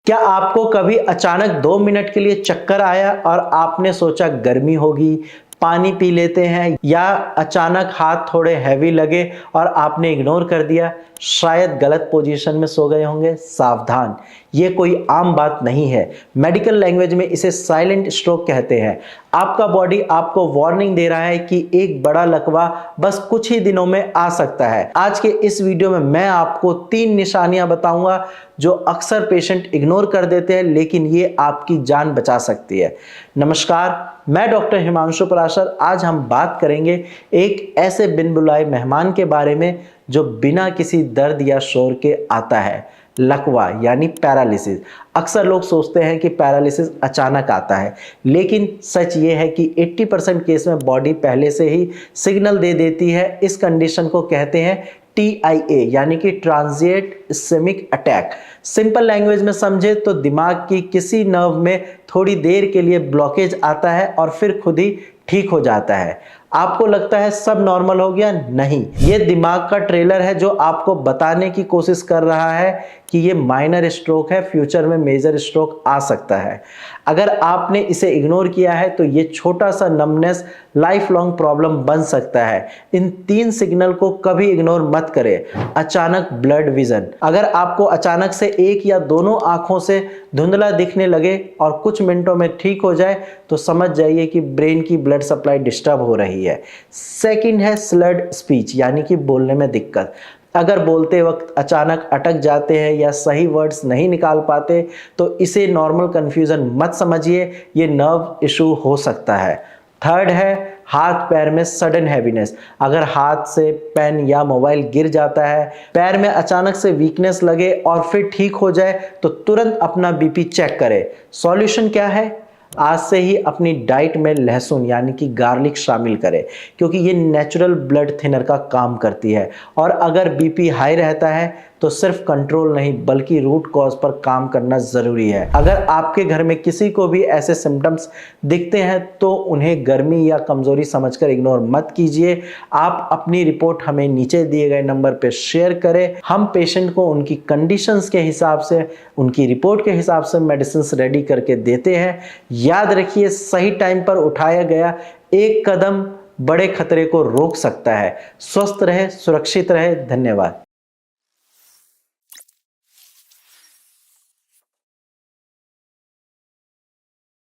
क्या आपको कभी अचानक 2 मिनट के लिए चक्कर आया और आपने सोचा गर्मी होगी, पानी पी लेते हैं, या अचानक हाथ थोड़े हैवी लगे और आपने इग्नोर कर दिया? शायद गलत पोजीशन में सो गए होंगे। सावधान, ये कोई आम बात नहीं है। मेडिकल लैंग्वेज में इसे साइलेंट स्ट्रोक कहते हैं। आपका बॉडी आपको वार्निंग दे रहा है कि एक बड़ा लकवा बस कुछ ही दिनों में आ सकता है। आज के इस वीडियो में मैं आपको 3 निशानियां बताऊंगा जो अक्सर पेशेंट इग्नोर कर देते हैं, लेकिन ये आपकी जान बचा सकती है। नमस्कार, मैं डॉक्टर हिमांशु पराशर। आज हम बात करेंगे एक ऐसे बिन बुलाए मेहमान के बारे में जो बिना किसी दर्द या शोर के आता है, लकवा यानी पैरालिसिस। अक्सर लोग सोचते हैं कि पैरालिसिस अचानक आता है, लेकिन सच ये है कि 80% केस में बॉडी पहले से ही सिग्नल दे देती है। इस कंडीशन को कहते हैं TIA यानी कि transient ischaemic attack. Simple language में समझे तो दिमाग की किसी नर्व में थोड़ी देर के लिए ब्लॉकेज आता है और फिर खुद ही ठीक हो जाता है। आपको लगता है सब नॉर्मल हो गया? नहीं, ये दिमाग का ट्रेलर है जो आपको बताने की कोशिश कर रहा है कि ये माइनर स्ट्रोक है, फ्यूचर में मेजर स्ट्रोक आ सकता है। अगर आपने इसे इग्नोर किया है तो ये छोटा सा नमनेस लाइफ लॉन्ग प्रॉब्लम बन सकता है। इन 3 सिग्नल को कभी इग्नोर मत करें। अचानक ब्लड विजन, अगर आपको अचानक से एक या दोनों आंखों से धुंधला दिखने लगे और कुछ मिनटों में ठीक हो जाए तो समझ जाइए कि ब्रेन की ब्लड सप्लाई डिस्टर्ब हो रही है। सेकंड है स्लर्ड स्पीच यानी कि बोलने में दिक्कत। अगर बोलते वक्त अचानक अटक जाते हैं या सही वर्ड्स नहीं निकाल पाते तो इसे नॉर्मल कंफ्यूजन मत समझिए, ये नर्व इशू हो सकता है। थर्ड है हाथ पैर में सडन हैवीनेस। अगर हाथ से पेन या मोबाइल गिर जाता है, पैर में अचानक से वीकनेस लगे और फिर ठीक हो जाए तो तुरंत अपना बीपी चेक करें। सॉल्यूशन क्या है? आज से ही अपनी डाइट में लहसुन यानी कि गार्लिक शामिल करें, क्योंकि ये नेचुरल ब्लड थिनर का काम करती है। और अगर बीपी हाई रहता है तो सिर्फ कंट्रोल नहीं बल्कि रूट कॉज पर काम करना जरूरी है। अगर आपके घर में किसी को भी ऐसे सिम्टम्स दिखते हैं तो उन्हें गर्मी या कमजोरी समझकर इग्नोर मत कीजिए। आप अपनी रिपोर्ट हमें नीचे दिए गए नंबर पर शेयर करें। हम पेशेंट को उनकी कंडीशंस के हिसाब से, उनकी रिपोर्ट के हिसाब से मेडिसिन रेडी करके देते हैं। याद रखिए, सही टाइम पर उठाया गया एक कदम बड़े खतरे को रोक सकता है। स्वस्थ रहे, सुरक्षित रहे। धन्यवाद।